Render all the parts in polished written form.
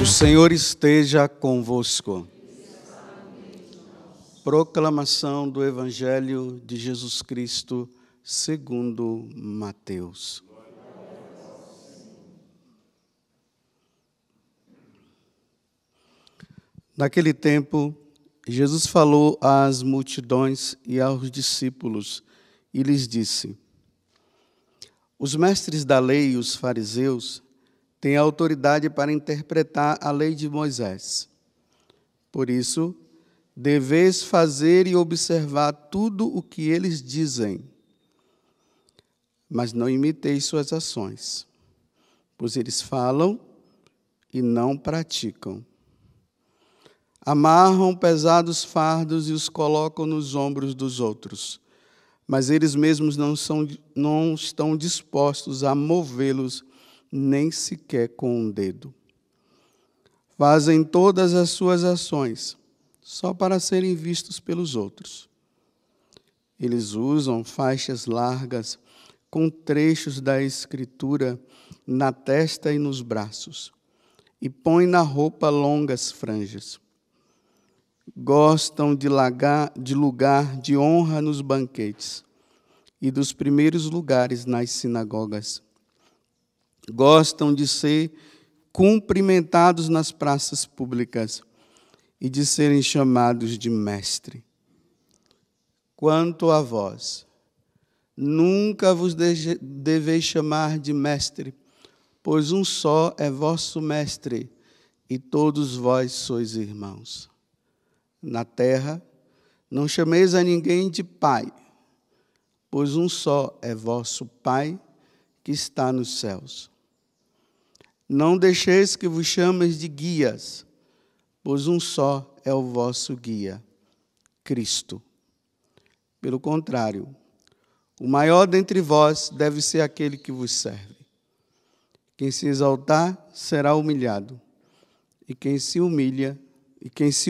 Senhor esteja convosco. Proclamação do Evangelho de Jesus Cristo segundo Mateus. Naquele tempo, Jesus falou às multidões e aos discípulos e lhes disse: os mestres da lei e os fariseus têm autoridade para interpretar a lei de Moisés. Por isso, deveis fazer e observar tudo o que eles dizem, mas não imiteis suas ações, pois eles falam e não praticam. Amarram pesados fardos e os colocam nos ombros dos outros, mas eles mesmos não estão dispostos a movê-los nem sequer com um dedo. Fazem todas as suas ações só para serem vistos pelos outros. Eles usam faixas largas com trechos da Escritura na testa e nos braços, e põem na roupa longas franjas. Gostam de lugar de honra nos banquetes e dos primeiros lugares nas sinagogas. Gostam de ser cumprimentados nas praças públicas e de serem chamados de mestre. Quanto a vós, nunca vos deveis chamar de mestre, pois um só é vosso mestre, e todos vós sois irmãos. Na terra, não chameis a ninguém de pai, pois um só é vosso Pai, que está nos céus. Não deixeis que vos chameis de guias, pois um só é o vosso guia, Cristo. Pelo contrário, o maior dentre vós deve ser aquele que vos serve. Quem se exaltar será humilhado, e quem se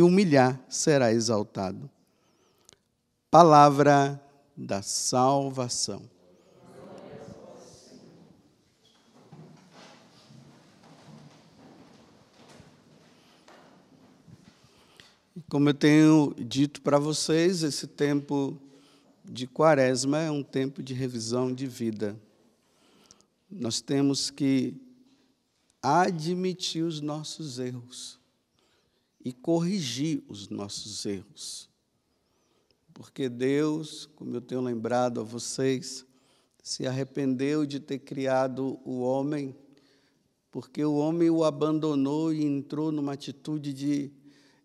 humilhar será exaltado. Palavra da salvação. Como eu tenho dito para vocês, esse tempo de Quaresma é um tempo de revisão de vida. Nós temos que admitir os nossos erros e corrigir os nossos erros. Porque Deus, como eu tenho lembrado a vocês, se arrependeu de ter criado o homem, porque o homem o abandonou e entrou numa atitude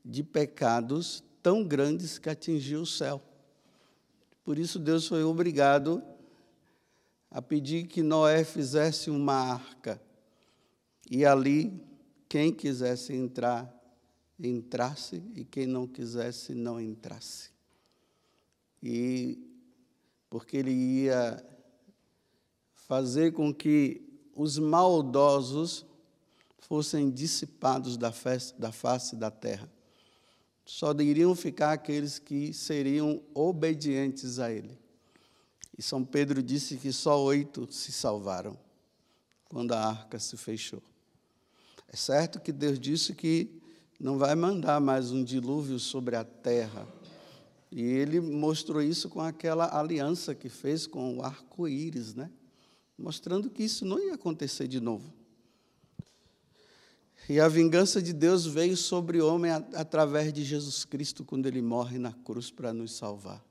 de pecados tão grandes que atingiu o céu. Por isso Deus foi obrigado a pedir que Noé fizesse uma arca, e ali quem quisesse entrar, entrasse, e quem não quisesse, não entrasse. E porque ele ia fazer com que os maldosos fossem dissipados da face da terra. Só iriam ficar aqueles que seriam obedientes a ele. E São Pedro disse que só 8 se salvaram quando a arca se fechou. É certo que Deus disse que não vai mandar mais um dilúvio sobre a terra. E ele mostrou isso com aquela aliança que fez com o arco-íris, né? Mostrando que isso não ia acontecer de novo. E a vingança de Deus veio sobre o homem através de Jesus Cristo, quando ele morre na cruz para nos salvar.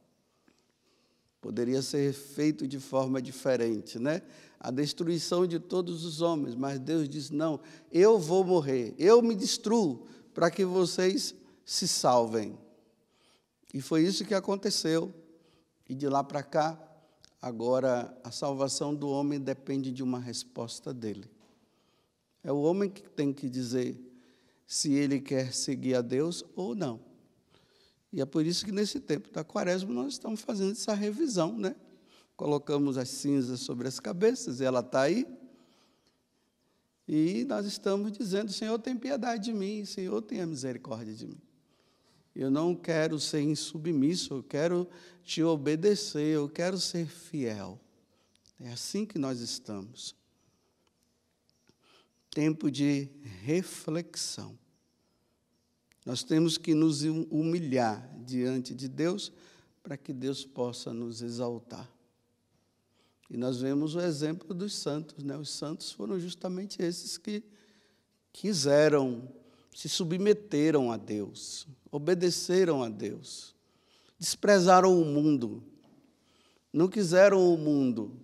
Poderia ser feito de forma diferente, né? A destruição de todos os homens, mas Deus diz: não, eu vou morrer, eu me destruo para que vocês se salvem. E foi isso que aconteceu. E de lá para cá, agora a salvação do homem depende de uma resposta dele. É o homem que tem que dizer se ele quer seguir a Deus ou não. E é por isso que nesse tempo da Quaresma nós estamos fazendo essa revisão, né? Colocamos as cinzas sobre as cabeças, ela está aí. E nós estamos dizendo: Senhor, tem piedade de mim, Senhor, tenha misericórdia de mim. Eu não quero ser insubmisso, eu quero te obedecer, eu quero ser fiel. É assim que nós estamos. tempo de reflexão. Nós temos que nos humilhar diante de Deus para que Deus possa nos exaltar. E nós vemos o exemplo dos santos, né? Os santos foram justamente esses que quiseram, se submeteram a Deus, obedeceram a Deus, desprezaram o mundo, não quiseram o mundo,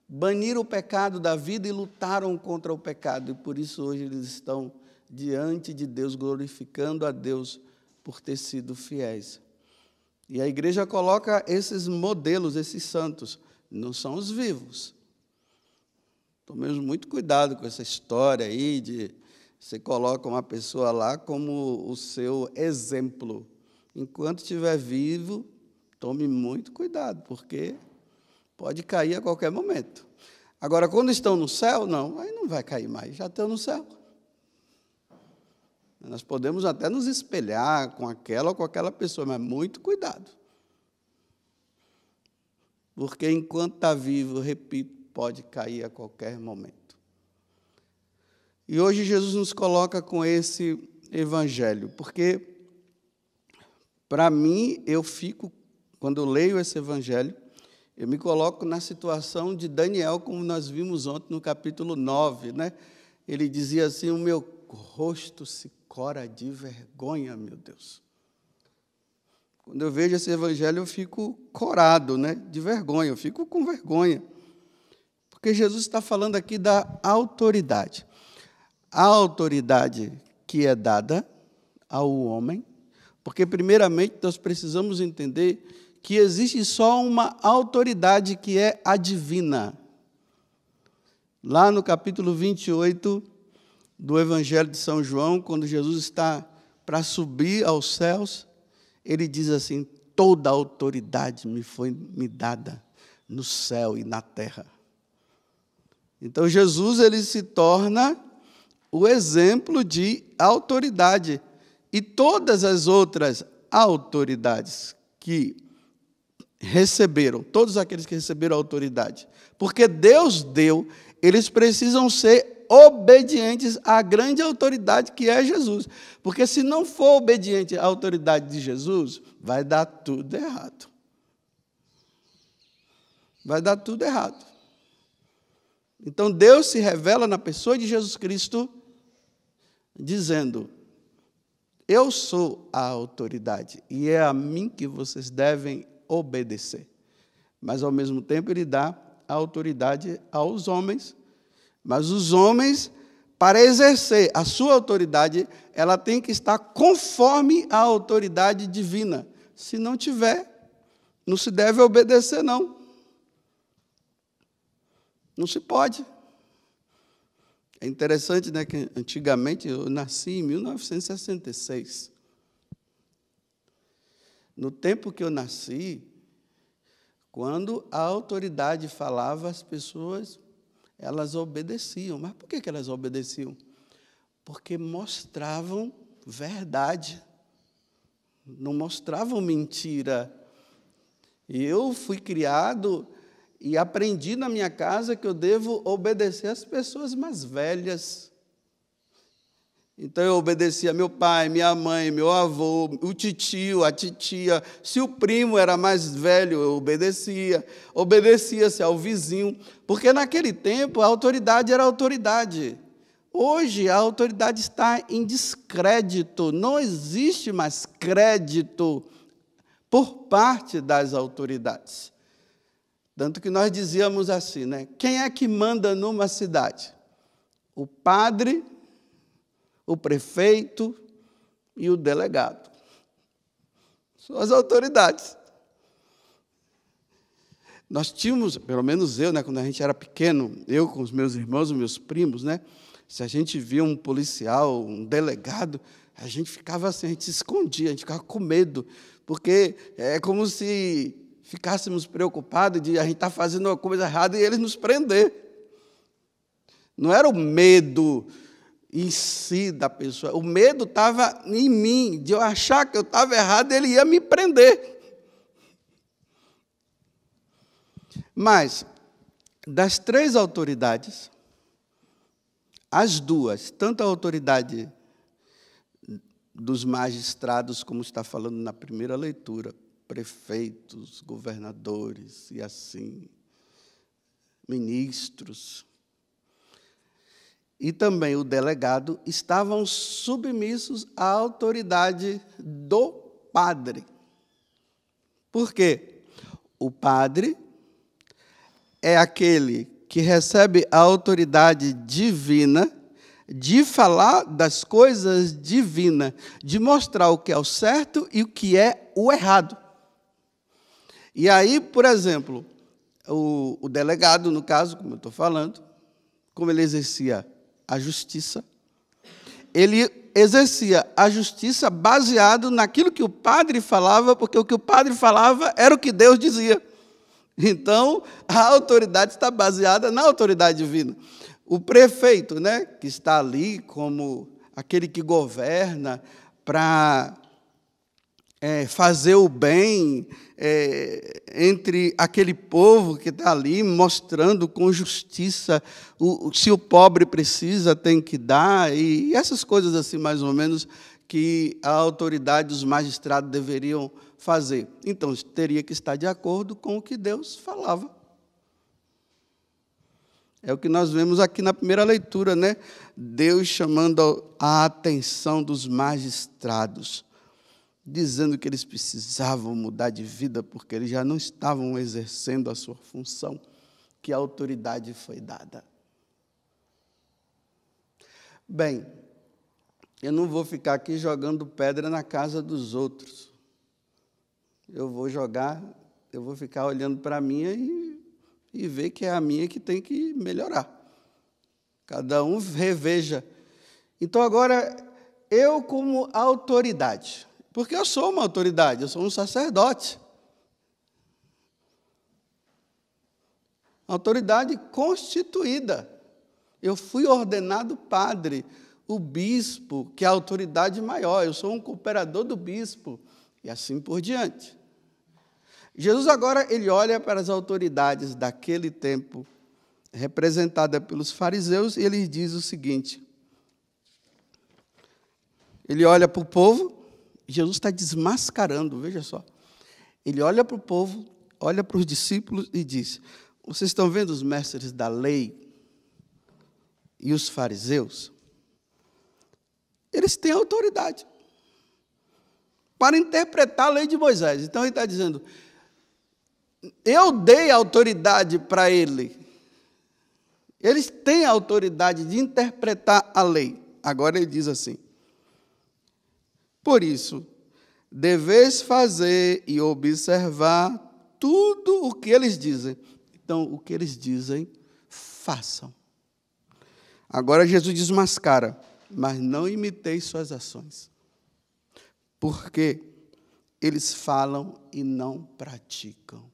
baniram o pecado da vida e lutaram contra o pecado. E por isso hoje eles estão diante de Deus, glorificando a Deus por ter sido fiéis. E a igreja coloca esses modelos, esses santos, não são os vivos. Tomemos muito cuidado com essa história aí de você coloca uma pessoa lá como o seu exemplo. Enquanto estiver vivo, tome muito cuidado, porque pode cair a qualquer momento. Agora, quando estão no céu, não, aí não vai cair mais, já estão no céu. Nós podemos até nos espelhar com aquela ou com aquela pessoa, mas muito cuidado. Porque enquanto está vivo, repito, pode cair a qualquer momento. E hoje Jesus nos coloca com esse evangelho, porque, para mim, quando eu leio esse evangelho, eu me coloco na situação de Daniel, como nós vimos ontem no capítulo 9, né? Ele dizia assim, o meu rosto se cora de vergonha, meu Deus. Quando eu vejo esse evangelho, eu fico corado, né? De vergonha, eu fico com vergonha. Porque Jesus está falando aqui da autoridade. A autoridade que é dada ao homem, porque, primeiramente, nós precisamos entender que existe só uma autoridade que é a divina. Lá no capítulo 28 do Evangelho de São João, quando Jesus está para subir aos céus, ele diz assim, toda a autoridade me foi dada no céu e na terra. Então, Jesus ele se torna o exemplo de autoridade. E todas as outras autoridades que receberam, todos aqueles que receberam autoridade, porque Deus deu, eles precisam ser obedientes à grande autoridade que é Jesus. Porque se não for obediente à autoridade de Jesus, vai dar tudo errado. Vai dar tudo errado. Então Deus se revela na pessoa de Jesus Cristo, dizendo, eu sou a autoridade e é a mim que vocês devem obedecer. Mas, ao mesmo tempo, ele dá a autoridade aos homens. Mas os homens, para exercer a sua autoridade, ela tem que estar conforme a autoridade divina. Se não tiver, não se deve obedecer, não. Não se pode. É interessante, né, que antigamente eu nasci em 1966. No tempo que eu nasci, quando a autoridade falava, as pessoas elas obedeciam. Mas por que elas obedeciam? Porque mostravam verdade, não mostravam mentira. E eu fui criado e aprendi na minha casa que eu devo obedecer às pessoas mais velhas. Então, eu obedecia meu pai, minha mãe, meu avô, o titio, a titia. Se o primo era mais velho, eu obedecia. Obedecia-se ao vizinho. Porque, naquele tempo, a autoridade era autoridade. Hoje, a autoridade está em descrédito. Não existe mais crédito por parte das autoridades. Tanto que nós dizíamos assim, né? Quem é que manda numa cidade? O padre, o prefeito e o delegado. São as autoridades. Nós tínhamos, pelo menos eu, né, quando a gente era pequeno, eu com os meus irmãos, os meus primos, né, se a gente via um policial, um delegado, a gente ficava assim, a gente se escondia, a gente ficava com medo, porque é como se ficássemos preocupados de a gente estar fazendo uma coisa errada e eles nos prender. Não era o medo em si da pessoa. O medo estava em mim, de eu achar que eu estava errado, ele ia me prender. Mas, das três autoridades, as duas, tanto a autoridade dos magistrados, como está falando na primeira leitura, prefeitos, governadores e assim, ministros, e também o delegado, estavam submissos à autoridade do padre. Por quê? O padre é aquele que recebe a autoridade divina de falar das coisas divinas, de mostrar o que é o certo e o que é o errado. E aí, por exemplo, o delegado, no caso, como eu estou falando, como ele exercia a justiça, ele exercia a justiça baseado naquilo que o padre falava, porque o que o padre falava era o que Deus dizia. Então, a autoridade está baseada na autoridade divina. O prefeito, né, que está ali como aquele que governa para fazer o bem entre aquele povo que está ali, mostrando com justiça se o pobre precisa, tem que dar, e essas coisas assim, mais ou menos, que a autoridade dos magistrados deveriam fazer. Então, teria que estar de acordo com o que Deus falava. É o que nós vemos aqui na primeira leitura, né? Deus chamando a atenção dos magistrados, dizendo que eles precisavam mudar de vida, porque eles já não estavam exercendo a sua função, que a autoridade foi dada. Bem, eu não vou ficar aqui jogando pedra na casa dos outros. Eu vou ficar olhando para a minha e ver que é a minha que tem que melhorar. Cada um reveja. Então, agora, eu como autoridade, porque eu sou uma autoridade, eu sou um sacerdote. Autoridade constituída. Eu fui ordenado padre, o bispo, que é a autoridade maior, eu sou um cooperador do bispo, e assim por diante. Jesus agora ele olha para as autoridades daquele tempo, representada pelos fariseus, e ele diz o seguinte: ele olha para o povo, Jesus está desmascarando, veja só. Ele olha para o povo, olha para os discípulos e diz: vocês estão vendo os mestres da lei e os fariseus? Eles têm autoridade para interpretar a lei de Moisés. Então ele está dizendo: eu dei autoridade para ele. Eles têm a autoridade de interpretar a lei. Agora ele diz assim: por isso, deveis fazer e observar tudo o que eles dizem. Então, o que eles dizem, façam. Agora Jesus desmascara: mas não imiteis suas ações, porque eles falam e não praticam.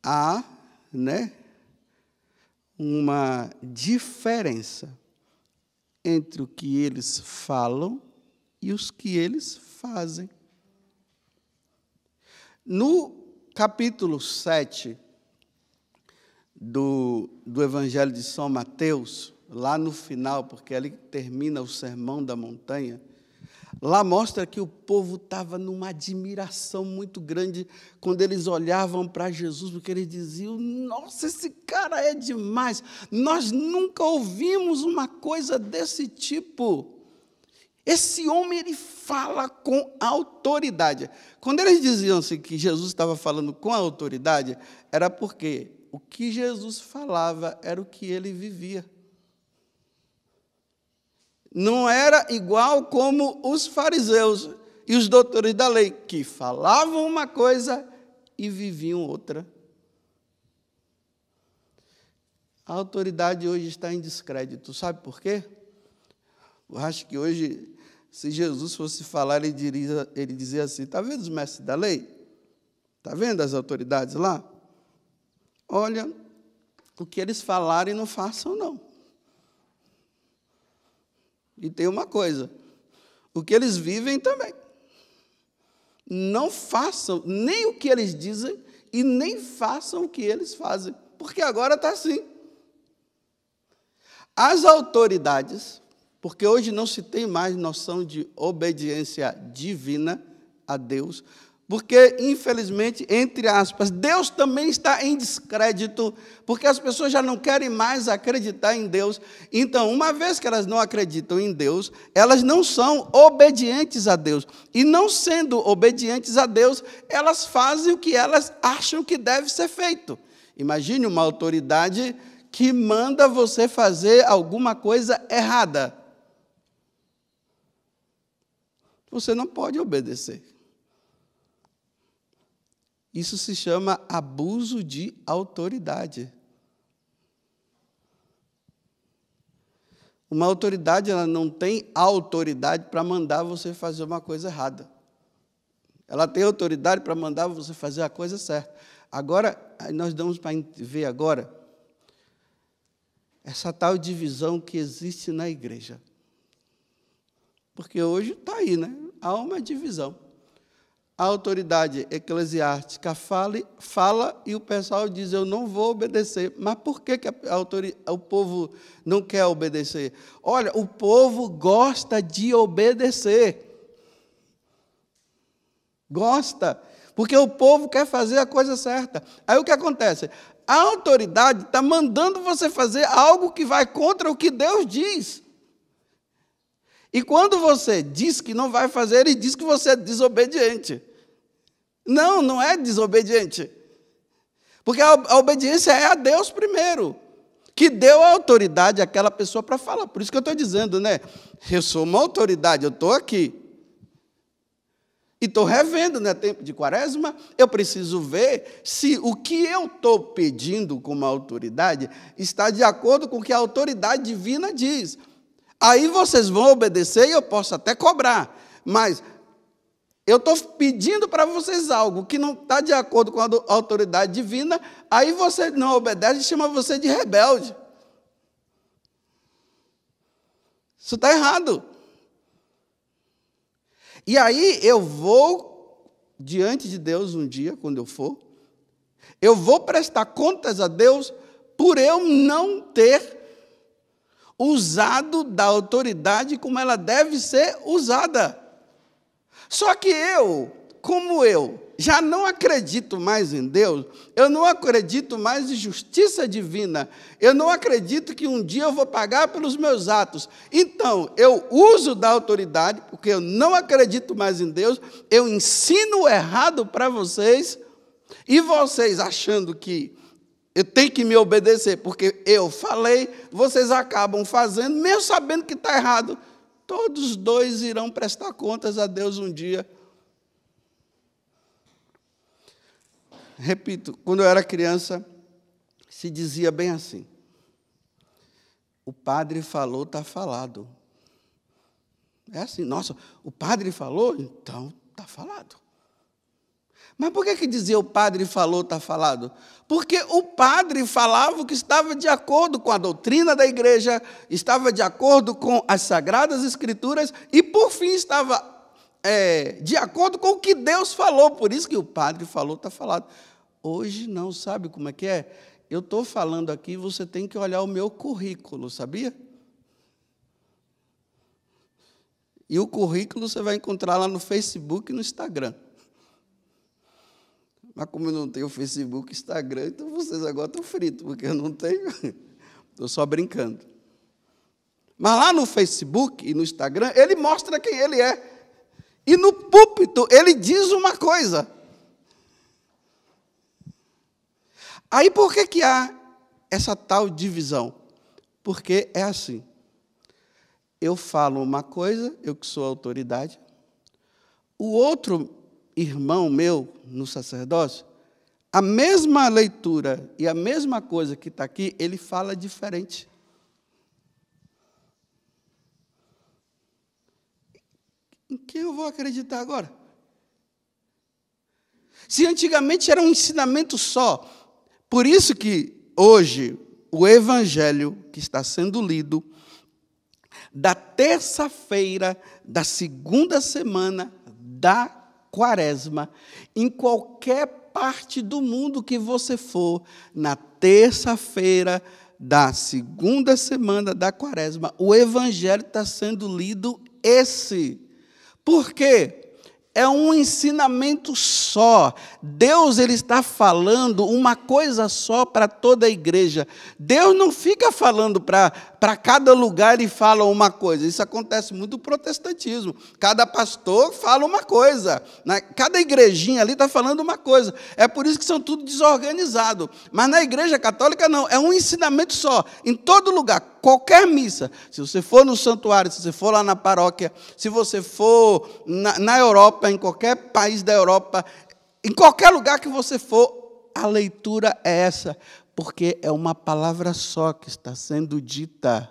Há, uma diferença entre o que eles falam e os que eles fazem. No capítulo 7 do Evangelho de São Mateus, lá no final, porque ali termina o Sermão da Montanha, lá mostra que o povo estava numa admiração muito grande quando eles olhavam para Jesus, porque eles diziam: nossa, esse cara é demais, nós nunca ouvimos uma coisa desse tipo. Esse homem, ele fala com autoridade. Quando eles diziam assim, que Jesus estava falando com autoridade, era porque o que Jesus falava era o que ele vivia. Não era igual como os fariseus e os doutores da lei, que falavam uma coisa e viviam outra. A autoridade hoje está em descrédito. Sabe por quê? Eu acho que hoje, se Jesus fosse falar, ele dizia assim: está vendo os mestres da lei? Está vendo as autoridades lá? Olha, o que eles falarem não façam, não. E tem uma coisa: o que eles vivem também. Não façam nem o que eles dizem e nem façam o que eles fazem, porque agora está assim. As autoridades, porque hoje não se tem mais noção de obediência divina a Deus, porque, infelizmente, entre aspas, Deus também está em descrédito, porque as pessoas já não querem mais acreditar em Deus. Então, uma vez que elas não acreditam em Deus, elas não são obedientes a Deus. E não sendo obedientes a Deus, elas fazem o que elas acham que deve ser feito. Imagine uma autoridade que manda você fazer alguma coisa errada. Você não pode obedecer. Isso se chama abuso de autoridade. Uma autoridade, ela não tem autoridade para mandar você fazer uma coisa errada. Ela tem autoridade para mandar você fazer a coisa certa. Agora, nós damos para ver agora essa tal divisão que existe na igreja. Porque hoje está aí, né? Há uma divisão. A autoridade eclesiástica fala e o pessoal diz, eu não vou obedecer. Mas por que o povo não quer obedecer? Olha, o povo gosta de obedecer. Gosta. Porque o povo quer fazer a coisa certa. Aí o que acontece? A autoridade está mandando você fazer algo que vai contra o que Deus diz. E quando você diz que não vai fazer, ele diz que você é desobediente. Não, não é desobediente. Porque a obediência é a Deus primeiro, que deu a autoridade àquela pessoa para falar. Por isso que eu estou dizendo, né? Eu sou uma autoridade, eu estou aqui. E estou revendo, né? Tempo de quaresma, eu preciso ver se o que eu estou pedindo como autoridade está de acordo com o que a autoridade divina diz. Aí vocês vão obedecer e eu posso até cobrar, mas eu estou pedindo para vocês algo que não está de acordo com a autoridade divina, aí você não obedece e chama você de rebelde. Isso está errado. E aí eu vou diante de Deus um dia, quando eu for, eu vou prestar contas a Deus por eu não ter usado da autoridade como ela deve ser usada. Só que como eu já não acredito mais em Deus, eu não acredito mais em justiça divina, eu não acredito que um dia eu vou pagar pelos meus atos. Então, eu uso da autoridade, porque eu não acredito mais em Deus, eu ensino errado para vocês, e vocês achando que eu tenho que me obedecer, porque eu falei, vocês acabam fazendo, mesmo sabendo que está errado. Todos os dois irão prestar contas a Deus um dia. Repito, quando eu era criança, se dizia bem assim: o padre falou, está falado. É assim, nossa, o padre falou, então está falado. Mas por que dizia o padre falou, está falado? Porque o padre falava o que estava de acordo com a doutrina da igreja, estava de acordo com as Sagradas Escrituras e, por fim, estava de acordo com o que Deus falou. Por isso que o padre falou, está falado. Hoje não, sabe como é que é? Eu estou falando aqui, você tem que olhar o meu currículo, sabia? E o currículo você vai encontrar lá no Facebook e no Instagram. Mas como eu não tenho Facebook e Instagram, então vocês agora estão fritos, porque eu não tenho. Estou só brincando. Mas lá no Facebook e no Instagram, ele mostra quem ele é. E no púlpito, ele diz uma coisa. Aí por que há essa tal divisão? Porque é assim. Eu falo uma coisa, eu que sou autoridade. O outro irmão meu no sacerdócio, a mesma leitura e a mesma coisa que está aqui, ele fala diferente. Em quem eu vou acreditar agora? Se antigamente era um ensinamento só, por isso que hoje o evangelho que está sendo lido, da terça-feira da segunda semana da Quaresma, em qualquer parte do mundo que você for, na terça-feira da segunda semana da Quaresma, o Evangelho está sendo lido esse. Por quê? É um ensinamento só. Deus, ele está falando uma coisa só para toda a igreja. Deus não fica falando para cada lugar e fala uma coisa. Isso acontece muito no protestantismo. Cada pastor fala uma coisa. Cada igrejinha ali está falando uma coisa. É por isso que são tudo desorganizado. Mas na igreja católica não. É um ensinamento só. Em todo lugar. Qualquer missa. Se você for no santuário, se você for lá na paróquia, se você for na Europa, em qualquer país da Europa, em qualquer lugar que você for, a leitura é essa, porque é uma palavra só que está sendo dita.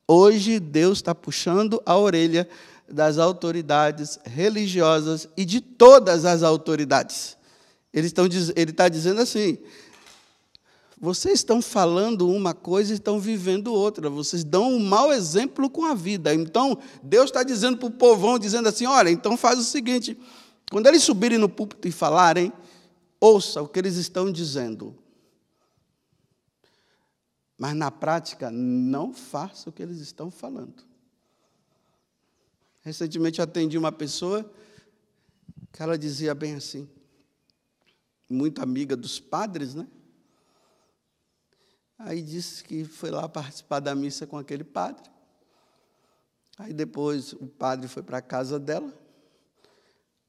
Hoje, Deus está puxando a orelha das autoridades religiosas e de todas as autoridades. Ele está dizendo assim: vocês estão falando uma coisa e estão vivendo outra. Vocês dão um mau exemplo com a vida. Então, Deus está dizendo para o povão, dizendo assim, olha, então faz o seguinte, quando eles subirem no púlpito e falarem, ouça o que eles estão dizendo. Mas, na prática, não faça o que eles estão falando. Recentemente, eu atendi uma pessoa que ela dizia bem assim, muito amiga dos padres, né? Aí disse que foi lá participar da missa com aquele padre. Aí depois o padre foi para a casa dela.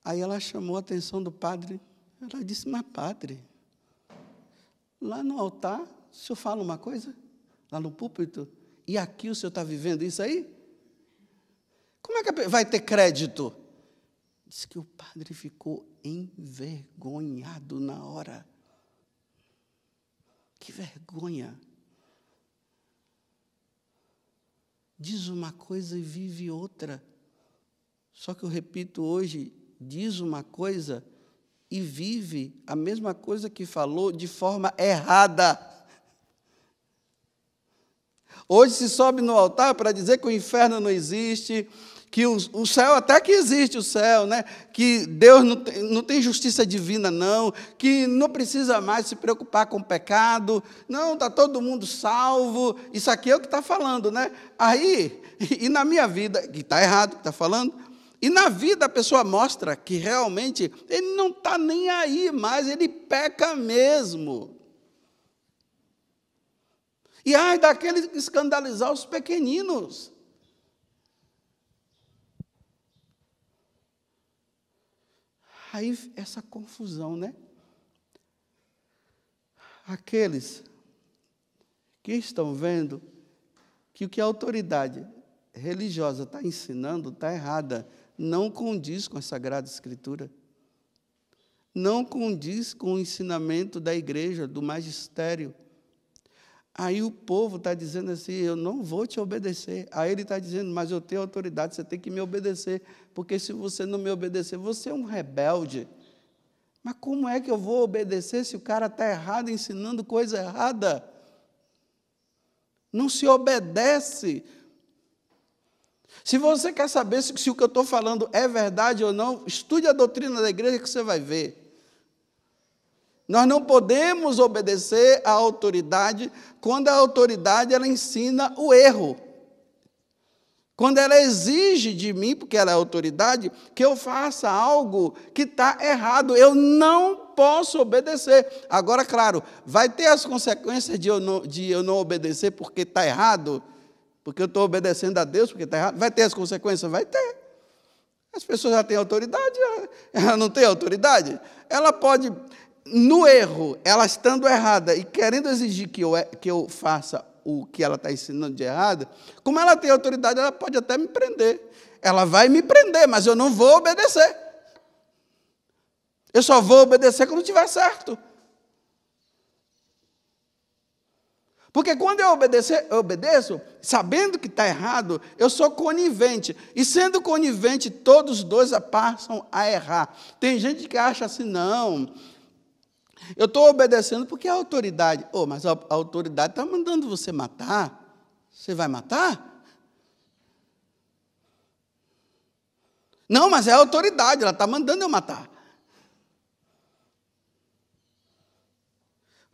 Aí ela chamou a atenção do padre. Ela disse, mas padre, lá no altar, o senhor fala uma coisa? Lá no púlpito? E aqui o senhor está vivendo isso aí? Como é que vai ter crédito? Diz que o padre ficou envergonhado na hora. Que vergonha. Diz uma coisa e vive outra. Só que eu repito hoje, diz uma coisa e vive a mesma coisa que falou de forma errada. Hoje se sobe no altar para dizer que o inferno não existe, que o céu, até que existe o céu, né? Que Deus não tem justiça divina, não, que não precisa mais se preocupar com o pecado, não, está todo mundo salvo, isso aqui é o que está falando, né? Aí, e na minha vida, que está errado o que está falando, e na vida a pessoa mostra que realmente ele não está nem aí mais, ele peca mesmo. E ai daquele escandalizar os pequeninos. Aí, essa confusão, né? Aqueles que estão vendo que o que a autoridade religiosa está ensinando está errada, não condiz com a Sagrada Escritura, não condiz com o ensinamento da igreja, do magistério. Aí o povo está dizendo assim, eu não vou te obedecer. Aí ele está dizendo, mas eu tenho autoridade, você tem que me obedecer, porque se você não me obedecer, você é um rebelde. Mas como é que eu vou obedecer se o cara está errado, ensinando coisa errada? Não se obedece. Se você quer saber se o que eu estou falando é verdade ou não, estude a doutrina da igreja que você vai ver. Nós não podemos obedecer à autoridade quando a autoridade ela ensina o erro. Quando ela exige de mim, porque ela é autoridade, que eu faça algo que está errado, eu não posso obedecer. Agora, claro, vai ter as consequências de eu não obedecer porque está errado, porque eu estou obedecendo a Deus porque está errado. Vai ter as consequências? Vai ter. As pessoas já têm autoridade, ela não tem autoridade. Ela pode... No erro, ela estando errada e querendo exigir que eu faça o que ela está ensinando de errado, como ela tem autoridade, ela pode até me prender. Ela vai me prender, mas eu não vou obedecer. Eu só vou obedecer quando estiver certo. Porque quando eu obedeço, sabendo que está errado, eu sou conivente. E sendo conivente, todos os dois passam a errar. Tem gente que acha assim, não... Eu estou obedecendo porque é a autoridade. Mas a autoridade está mandando você matar. Você vai matar? Não, mas é a autoridade, ela está mandando eu matar.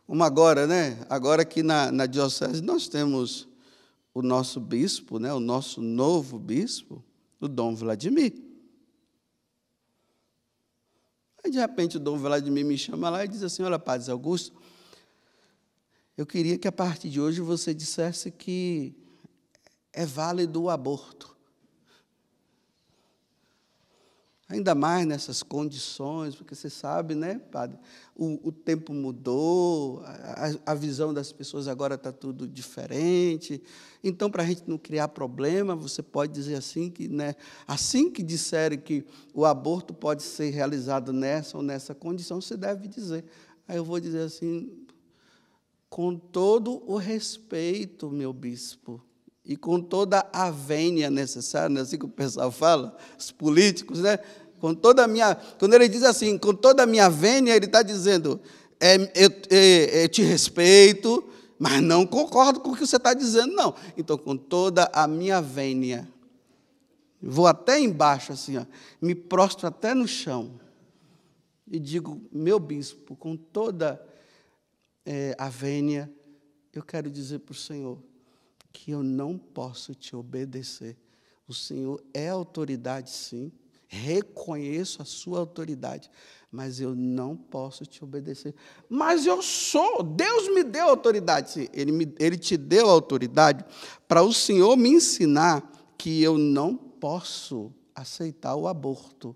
Como agora, né? Agora aqui na diocese nós temos o nosso bispo, né? O nosso novo bispo, o Dom Vladimir. Aí, de repente, o Dom Vladimir me chama lá e diz assim: olha, Padre Augusto, eu queria que a partir de hoje você dissesse que é válido o aborto. Ainda mais nessas condições, porque você sabe, né, padre, o tempo mudou, a visão das pessoas agora está tudo diferente. Então, para a gente não criar problema, você pode dizer assim, que, né, assim que disserem que o aborto pode ser realizado nessa ou nessa condição, você deve dizer. Aí eu vou dizer assim, com todo o respeito, meu bispo, e com toda a vênia necessária, não é assim que o pessoal fala, os políticos, né? Com toda a minha, quando ele diz assim, com toda a minha vênia, ele está dizendo, eu te respeito, mas não concordo com o que você está dizendo, não. Então, com toda a minha vênia, vou até embaixo, assim, ó, me prostro até no chão, e digo, meu bispo, com toda a vênia, eu quero dizer para o Senhor, que eu não posso te obedecer. O Senhor é autoridade, sim, reconheço a sua autoridade, mas eu não posso te obedecer. Mas eu sou, Deus me deu autoridade, sim, Ele te deu autoridade para o Senhor me ensinar que eu não posso aceitar o aborto.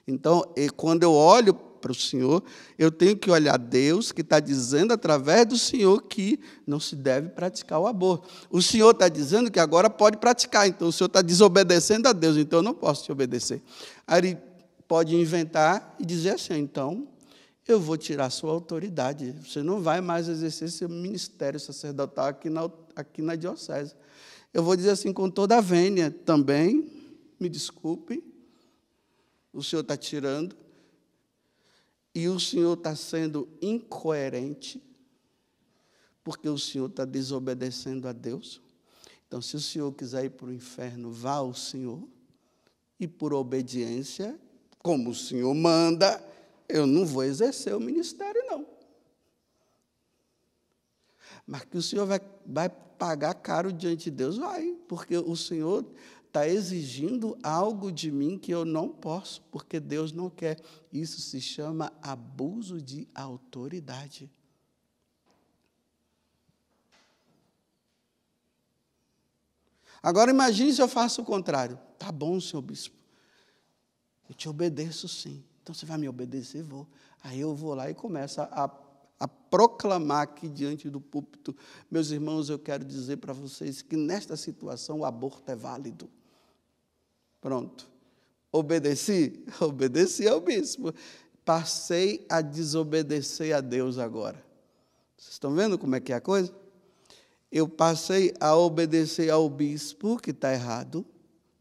Então, quando eu olho para o Senhor, eu tenho que olhar Deus, que está dizendo através do Senhor que não se deve praticar o aborto. O Senhor está dizendo que agora pode praticar, então o Senhor está desobedecendo a Deus, então eu não posso te obedecer. Aí ele pode inventar e dizer assim, então, eu vou tirar sua autoridade, você não vai mais exercer seu ministério sacerdotal aqui na diocese. Eu vou dizer assim, com toda a vênia também, me desculpe, o Senhor está tirando, e o Senhor está sendo incoerente, porque o Senhor está desobedecendo a Deus. Então, se o Senhor quiser ir para o inferno, vá ao Senhor, e por obediência, como o Senhor manda, eu não vou exercer o ministério, não. Mas que o Senhor vai pagar caro diante de Deus, vai, porque o Senhor está exigindo algo de mim que eu não posso, porque Deus não quer. Isso se chama abuso de autoridade. Agora imagine se eu faço o contrário. Tá bom, senhor bispo, eu te obedeço sim. Então você vai me obedecer? Vou. Aí eu vou lá e começo a proclamar aqui diante do púlpito. Meus irmãos, eu quero dizer para vocês que nesta situação o aborto é válido. Pronto. Obedeci? Obedeci ao bispo. Passei a desobedecer a Deus agora. Vocês estão vendo como é que é a coisa? Eu passei a obedecer ao bispo, que está errado,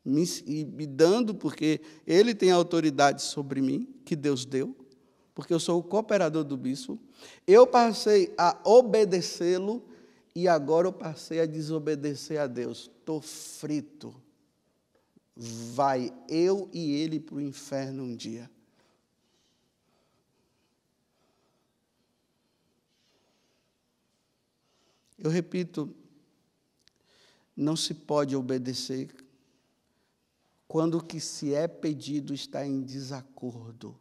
me dando, porque ele tem autoridade sobre mim, que Deus deu, porque eu sou o cooperador do bispo. Eu passei a obedecê-lo e agora eu passei a desobedecer a Deus. Estou frito. Vai eu e ele para o inferno um dia. Eu repito, não se pode obedecer quando o que se é pedido está em desacordo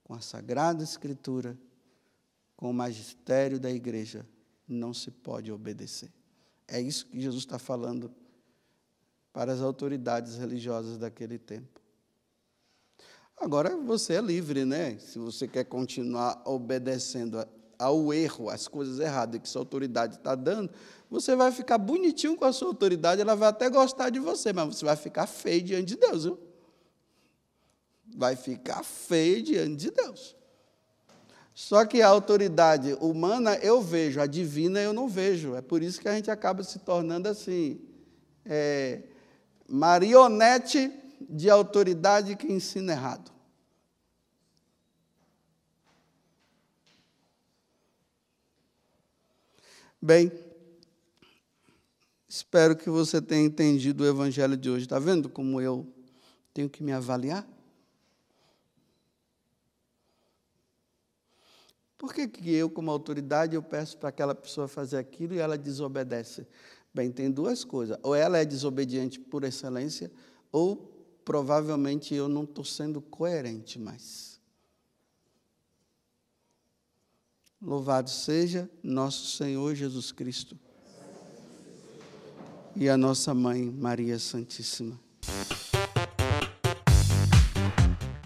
com a Sagrada Escritura, com o magistério da igreja. Não se pode obedecer. É isso que Jesus está falando para as autoridades religiosas daquele tempo. Agora você é livre, né? Se você quer continuar obedecendo ao erro, às coisas erradas que sua autoridade está dando, você vai ficar bonitinho com a sua autoridade, ela vai até gostar de você, mas você vai ficar feio diante de Deus, viu? Vai ficar feio diante de Deus. Só que a autoridade humana eu vejo, a divina eu não vejo. É por isso que a gente acaba se tornando assim, marionete de autoridade que ensina errado. Bem, espero que você tenha entendido o evangelho de hoje. Está vendo como eu tenho que me avaliar? Por que eu, como autoridade, eu peço para aquela pessoa fazer aquilo e ela desobedece? Bem, tem duas coisas. Ou ela é desobediente por excelência, ou provavelmente eu não estou sendo coerente mais. Louvado seja nosso Senhor Jesus Cristo e a nossa Mãe Maria Santíssima.